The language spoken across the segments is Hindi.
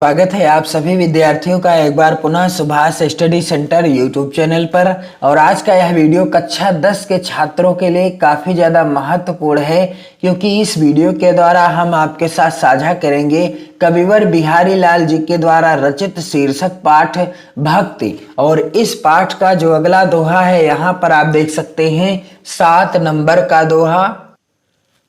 स्वागत है आप सभी विद्यार्थियों का एक बार पुनः Subhash study centre YouTube channel पर। और आज का यह वीडियो कक्षा 10 के छात्रों के लिए काफ़ी ज़्यादा महत्वपूर्ण है, क्योंकि इस वीडियो के द्वारा हम आपके साथ साझा करेंगे कविवर बिहारी लाल जी के द्वारा रचित शीर्षक पाठ भक्ति। और इस पाठ का जो अगला दोहा है यहाँ पर आप देख सकते हैं 7 नंबर का दोहा,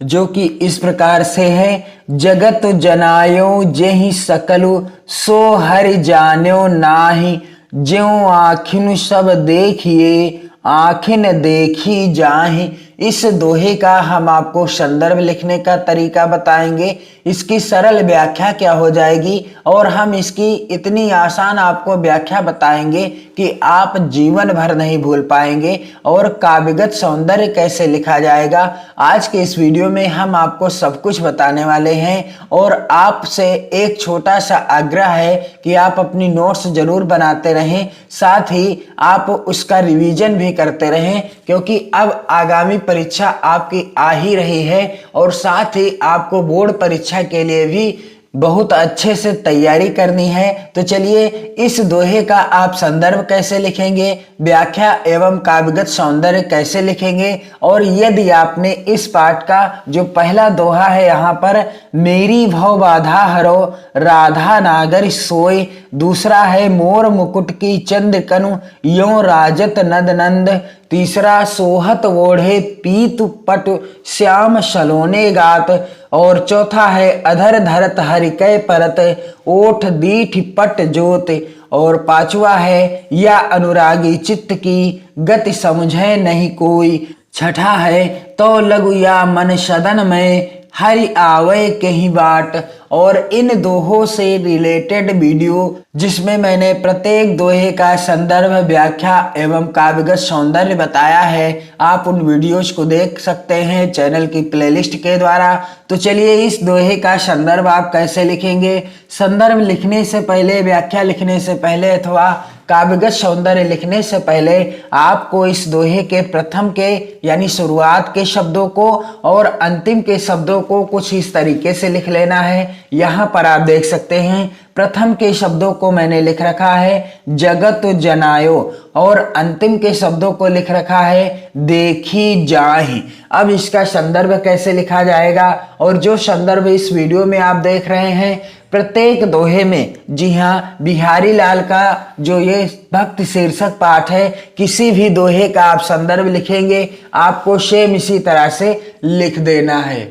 जो कि इस प्रकार से है। जगत जनायो जेहि सकलु सो हरि जान्यो नाही, ज्यों आखिन सब देखिए आखिन देखी जाहि। इस दोहे का हम आपको संदर्भ लिखने का तरीका बताएंगे, इसकी सरल व्याख्या क्या हो जाएगी, और हम इसकी इतनी आसान आपको व्याख्या बताएंगे कि आप जीवन भर नहीं भूल पाएंगे। और काव्यगत सौंदर्य कैसे लिखा जाएगा, आज के इस वीडियो में हम आपको सब कुछ बताने वाले हैं। और आपसे एक छोटा सा आग्रह है कि आप अपनी नोट्स जरूर बनाते रहें, साथ ही आप उसका रिवीजन भी करते रहें, क्योंकि अब आगामी परीक्षा आपकी आ ही रही है और साथ ही आपको बोर्ड परीक्षा के लिए भी बहुत अच्छे से तैयारी करनी है। तो चलिए इस दोहे का आप संदर्भ कैसे लिखेंगे, व्याख्या एवं काव्यगत सौंदर्य कैसे लिखेंगे, और यदि आपने इस पाठ का जो पहला दोहा है यहाँ पर मेरी भव बाधा हरो राधा नागर सोय, दूसरा है मोर मुकुट की चंद कनु यो राजत नद नंद, तीसरा सोहत ओढ़े पीत पट श्याम सलोने गात, और चौथा है अधर धरत हरिकय परत ओठ दीठ पट जोत, और पांचवा है या अनुरागी चित्त की गति समझे नहीं कोई, छठा है तो लघु या मन सदन में हरि आवे कहीं बाट। और इन दोहों से रिलेटेड वीडियो जिसमें मैंने प्रत्येक दोहे का संदर्भ व्याख्या एवं काव्यगत सौंदर्य बताया है, आप उन वीडियोज को देख सकते हैं चैनल की प्लेलिस्ट के द्वारा। तो चलिए इस दोहे का संदर्भ आप कैसे लिखेंगे। संदर्भ लिखने से पहले, व्याख्या लिखने से पहले अथवा काव्यगत सौंदर्य लिखने से पहले आपको इस दोहे के प्रथम के यानी शुरुआत के शब्दों को और अंतिम के शब्दों को कुछ इस तरीके से लिख लेना है। यहाँ पर आप देख सकते हैं प्रथम के शब्दों को मैंने लिख रखा है जगत जनायो, और अंतिम के शब्दों को लिख रखा है देखी जाहि। अब इसका संदर्भ कैसे लिखा जाएगा, और जो संदर्भ इस वीडियो में आप देख रहे हैं प्रत्येक दोहे में, जी हाँ, बिहारी लाल का जो ये भक्ति शीर्षक पाठ है, किसी भी दोहे का आप संदर्भ लिखेंगे आपको सेम इसी तरह से लिख देना है।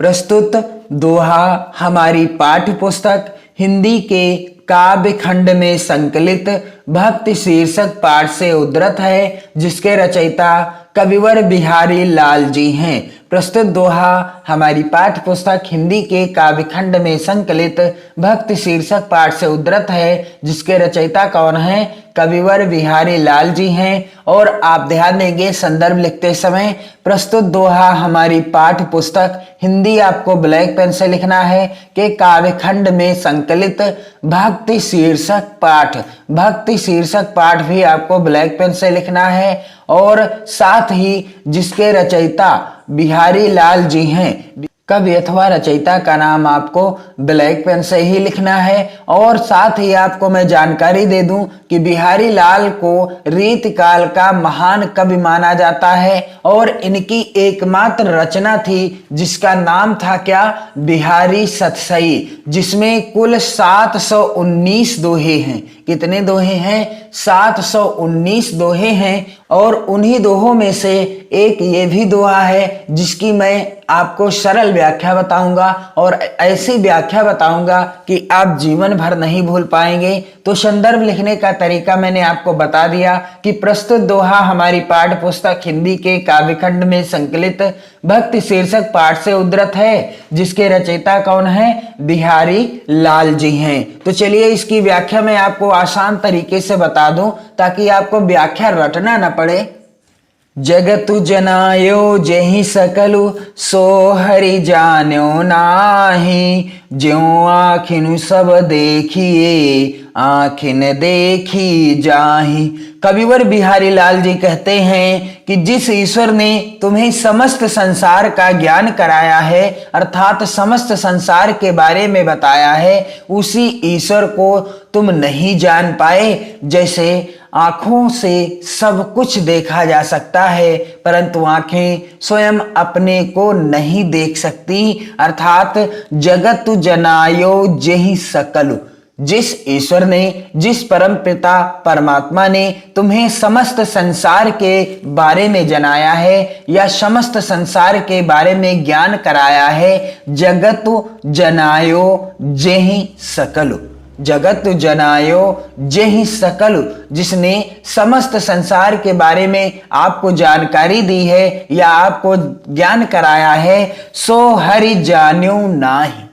प्रस्तुत दोहा हमारी पाठ्य पुस्तक हिंदी के काव्य खंड में संकलित भक्ति शीर्षक पाठ से उद्धृत है, जिसके रचयिता कविवर बिहारी लाल जी हैं। प्रस्तुत दोहा हमारी पाठ्य पुस्तक हिंदी के काव्य खंड में संकलित भक्ति शीर्षक पाठ से उद्धृत है, जिसके रचयिता कौन है, कविवर बिहारी लाल जी हैं। और आप ध्यान देंगे संदर्भ लिखते समय प्रस्तुत दोहा हमारी पाठ्य पुस्तक हिंदी आपको ब्लैक पेन से लिखना है कि काव्य खंड में संकलित भक्ति शीर्षक पाठ, भक्ति शीर्षक पाठ भी आपको ब्लैक पेन से लिखना है, और साथ ही जिसके रचयिता बिहारी लाल जी हैं, कवि अथवा रचयिता का नाम आपको ब्लैक पेन से ही लिखना है। और साथ ही आपको मैं जानकारी दे दूं कि बिहारी लाल को रीतकाल का महान कवि माना जाता है, और इनकी एकमात्र रचना थी जिसका नाम था क्या, बिहारी सतसई, जिसमें कुल 719 दोहे हैं। कितने दोहे हैं, 719 दोहे हैं। और उन्हीं दोहों में से एक ये भी दोहा है जिसकी मैं आपको सरल व्याख्या बताऊंगा, और ऐसी व्याख्या बताऊंगा कि आप जीवन भर नहीं भूल पाएंगे। तो संदर्भ लिखने का तरीका मैंने आपको बता दिया कि प्रस्तुत दोहा हमारी पाठ्य पुस्तक हिंदी के काव्य खंड में संकलित भक्ति शीर्षक पाठ से उद्धृत है, जिसके रचयिता कौन है, बिहारी लाल जी हैं। तो चलिए इसकी व्याख्या मैं आपको आसान तरीके से बता दूं ताकि आपको व्याख्या रटना न पड़े। जगतु जनायो जेहि सकलु सो हरि जान्यो नाही, ज्यों आखिनु सब देखिए आँख न देखी जाहि। कविवर बिहारी लाल जी कहते हैं कि जिस ईश्वर ने तुम्हें समस्त संसार का ज्ञान कराया है, अर्थात समस्त संसार के बारे में बताया है, उसी ईश्वर को तुम नहीं जान पाए। जैसे आंखों से सब कुछ देखा जा सकता है, परंतु आंखें स्वयं अपने को नहीं देख सकती, अर्थात जगत जनायो जेहि सकलु। जिस ईश्वर ने, जिस परम पिता परमात्मा ने तुम्हें समस्त संसार के बारे में जनाया है या समस्त संसार के बारे में ज्ञान कराया है, जगत जनायो जेहि सकलु। जगत जनायो जेहि सकलु, जिसने समस्त संसार के बारे में आपको जानकारी दी है या आपको ज्ञान कराया है, सो हरि जान्यो नाहि।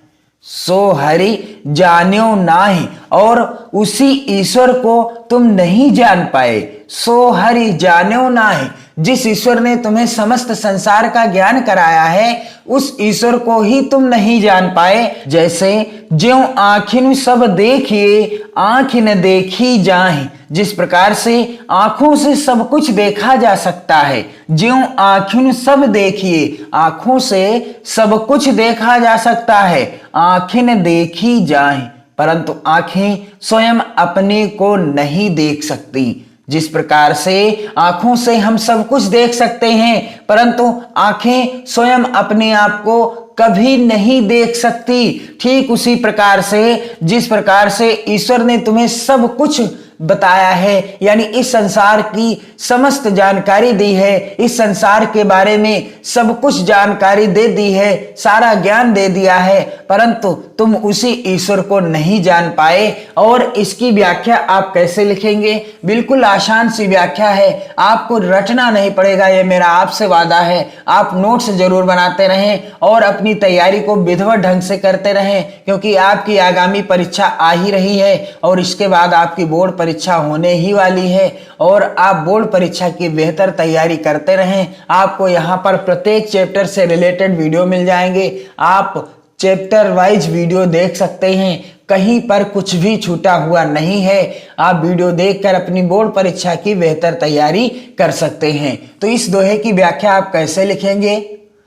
सो हरि जान्यो नाहि, और उसी ईश्वर को तुम नहीं जान पाए। सो हरि जान्यो नाहि, जिस ईश्वर ने तुम्हें समस्त संसार का ज्ञान कराया है, उस ईश्वर को ही तुम नहीं जान पाए। जैसे ज्यों आँखिन सब देखिए आँख न देखी जाहि। जिस प्रकार से आंखों से सब कुछ देखा जा सकता है, ज्यों आँखिन सब देखिए, आंखों से सब कुछ देखा जा सकता है, आँखिन देखी जाहि, परंतु आंखें स्वयं अपने को नहीं देख सकती। जिस प्रकार से आंखों से हम सब कुछ देख सकते हैं, परंतु आंखें स्वयं अपने आप को कभी नहीं देख सकती, ठीक उसी प्रकार से जिस प्रकार से ईश्वर ने तुम्हें सब कुछ बताया है, यानी इस संसार की समस्त जानकारी दी है, इस संसार के बारे में सब कुछ जानकारी दे दी है, सारा ज्ञान दे दिया है, परंतु तुम उसी ईश्वर को नहीं जान पाए। और इसकी व्याख्या आप कैसे लिखेंगे? बिल्कुल आसान सी व्याख्या है, आपको रटना नहीं पड़ेगा, यह मेरा आपसे वादा है। आप नोट्स जरूर बनाते रहें और अपनी तैयारी को विधिवत ढंग से करते रहें, क्योंकि आपकी आगामी परीक्षा आ ही रही है और इसके बाद आपकी बोर्ड परीक्षा होने ही वाली है, और आप बोर्ड परीक्षा की बेहतर तैयारी करते रहें। आपको यहाँ पर प्रत्येक चैप्टर से रिलेटेड वीडियो मिल जाएंगे, आप चैप्टर वाइज वीडियो देख सकते हैं, कहीं पर कुछ भी छूटा हुआ नहीं है। आप वीडियो देखकर अपनी बोर्ड परीक्षा की बेहतर तैयारी कर सकते हैं। तो इस दोहे की व्याख्या आप कैसे लिखेंगे?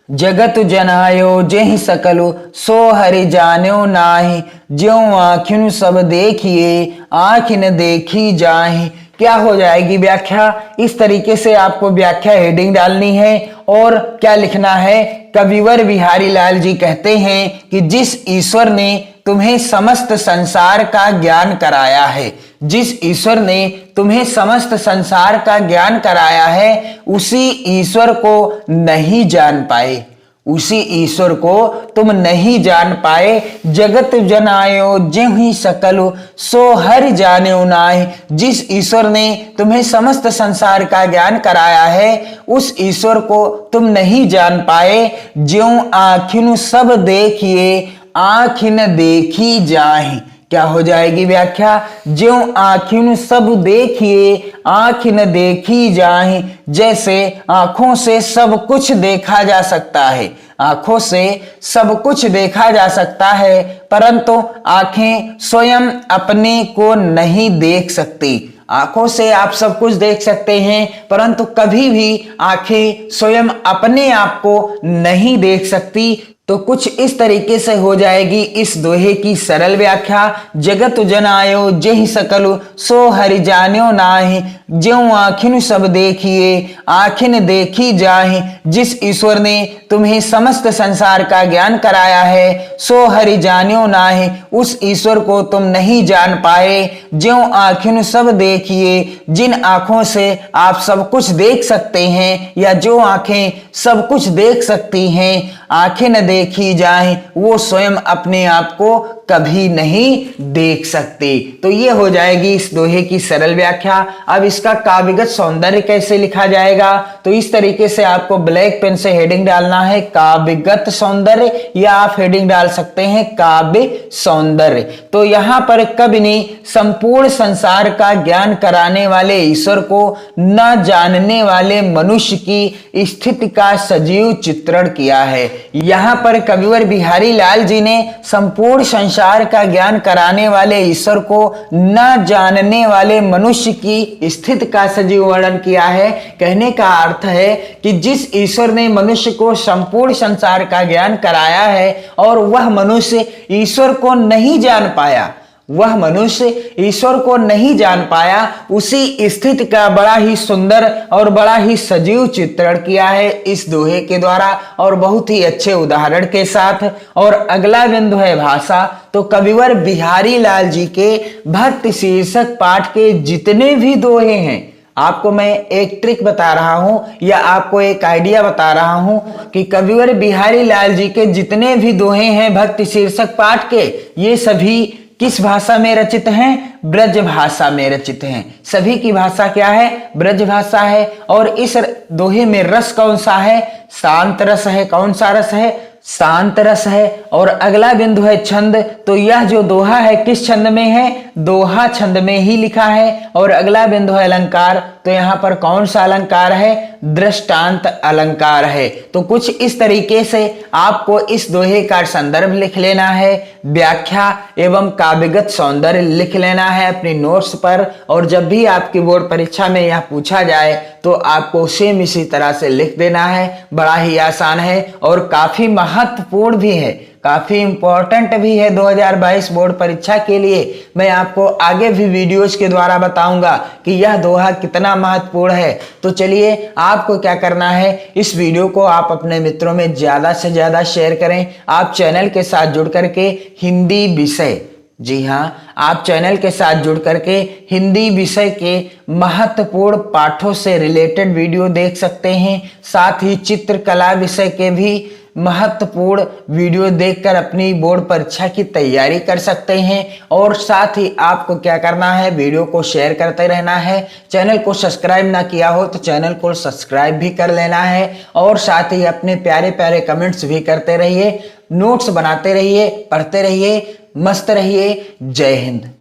जगत जनायो जेहि सकलु, सो हरि जान्यो नाहि। ज्यों आँखिन सब देखिए आँख न देखी जाहि। क्या हो जाएगी व्याख्या? इस तरीके से आपको व्याख्या हेडिंग डालनी है और क्या लिखना है? कविवर बिहारी लाल जी कहते हैं कि जिस ईश्वर ने तुम्हें समस्त संसार का ज्ञान कराया है, जिस ईश्वर ने तुम्हें समस्त संसार का ज्ञान कराया है, उसी ईश्वर को नहीं जान पाए, उसी ईश्वर को तुम नहीं जान पाए। जगत जनायो जेहि सकलु, सो हरि जान्यो नाहि। जिस ईश्वर ने तुम्हें समस्त संसार का ज्ञान कराया है, उस ईश्वर को तुम नहीं जान पाए। ज्यों आँखिन सब देखिए आँख न देखी जाहि। क्या हो जाएगी व्याख्या? ज्यों आँखिन सब देखिए आँख न देखी जाहि। जैसे आँखों से सब कुछ देखा जा सकता है, आँखों से सब कुछ देखा जा सकता है, परंतु आँखें स्वयं अपने को नहीं देख सकती। आंखों से आप सब कुछ देख सकते हैं, परंतु कभी भी आंखें स्वयं अपने आप को नहीं देख सकती। तो कुछ इस तरीके से हो जाएगी इस दोहे की सरल व्याख्या। जगत जनायो जेहि सकलु, सो हरि जान्यो नाहि। ज्यों आँखिन सब देखिए आँखिन देखी जाहि। जिस ईश्वर ने तुम्हें समस्त संसार का ज्ञान कराया है, सो हरि जान्यो नाहि, उस ईश्वर को तुम नहीं जान पाए। ज्यों आँखिन सब देखिए, जिन आँखों से आप सब कुछ देख सकते हैं या जो आँखें सब कुछ देख सकती हैं, आँखें न देखी जाएं, वो स्वयं अपने आप को कभी नहीं देख सकते। तो ये हो जाएगी इस दोहे की सरल व्याख्या। अब इसका काव्यगत सौंदर्य कैसे लिखा जाएगा? तो इस तरीके से आपको ब्लैक पेन से हेडिंग डालना है काव्यगत सौंदर्य, या आप हेडिंग डाल सकते हैं काव्य सौंदर्य। तो यहाँ पर कवि ने संपूर्ण संसार का ज्ञान कराने वाले ईश्वर को न जानने वाले मनुष्य की स्थिति का सजीव चित्रण किया है। यहाँ पर पर कविवर बिहारी लाल जी ने संपूर्ण संसार का ज्ञान कराने वाले ईश्वर को न जानने वाले मनुष्य की स्थिति का सजीव वर्णन किया है। कहने का अर्थ है कि जिस ईश्वर ने मनुष्य को संपूर्ण संसार का ज्ञान कराया है और वह मनुष्य ईश्वर को नहीं जान पाया, वह मनुष्य ईश्वर को नहीं जान पाया, उसी स्थिति का बड़ा ही सुंदर और बड़ा ही सजीव चित्रण किया है इस दोहे के द्वारा और बहुत ही अच्छे उदाहरण के साथ। और अगला बिंदु है भाषा। तो कविवर बिहारी लाल जी के भक्त शीर्षक पाठ के जितने भी दोहे हैं, आपको मैं एक ट्रिक बता रहा हूं या आपको एक आइडिया बता रहा हूं कि कविवर बिहारी लाल जी के जितने भी दोहे हैं भक्त शीर्षक पाठ के, ये सभी किस भाषा में रचित हैं? ब्रज भाषा में रचित हैं। सभी की भाषा क्या है? ब्रज भाषा है। और इस दोहे में रस कौन सा है? शांत रस है। कौन सा रस है? शांत रस है। और अगला बिंदु है छंद। तो यह जो दोहा है किस छंद में है? दोहा छंद में ही लिखा है। और अगला बिंदु है अलंकार। तो यहाँ पर कौन सा अलंकार है? दृष्टांत अलंकार है। तो कुछ इस तरीके से आपको इस दोहे का संदर्भ लिख लेना है, व्याख्या एवं काव्यगत सौंदर्य लिख लेना है अपनी नोट्स पर। और जब भी आपकी बोर्ड परीक्षा में यह पूछा जाए तो आपको सेम इसी तरह से लिख देना है। बड़ा ही आसान है और काफी महत्वपूर्ण भी है, काफी इंपॉर्टेंट भी है 2022 बोर्ड परीक्षा के लिए। मैं आपको आगे भी वीडियोज के द्वारा बताऊंगा कि यह दोहा कितना महत्वपूर्ण है। तो चलिए, आपको क्या करना है, इस वीडियो को आप अपने मित्रों में ज्यादा से ज्यादा शेयर करें। आप चैनल के साथ जुड़ करके हिंदी विषय, जी हाँ, आप चैनल के साथ जुड़ करके हिंदी विषय के महत्वपूर्ण पाठों से रिलेटेड वीडियो देख सकते हैं। साथ ही चित्रकला विषय के भी महत्वपूर्ण वीडियो देखकर अपनी बोर्ड परीक्षा की तैयारी कर सकते हैं। और साथ ही आपको क्या करना है, वीडियो को शेयर करते रहना है। चैनल को सब्सक्राइब ना किया हो तो चैनल को सब्सक्राइब भी कर लेना है। और साथ ही अपने प्यारे प्यारे कमेंट्स भी करते रहिए, नोट्स बनाते रहिए, पढ़ते रहिए, मस्त रहिए। जय हिंद।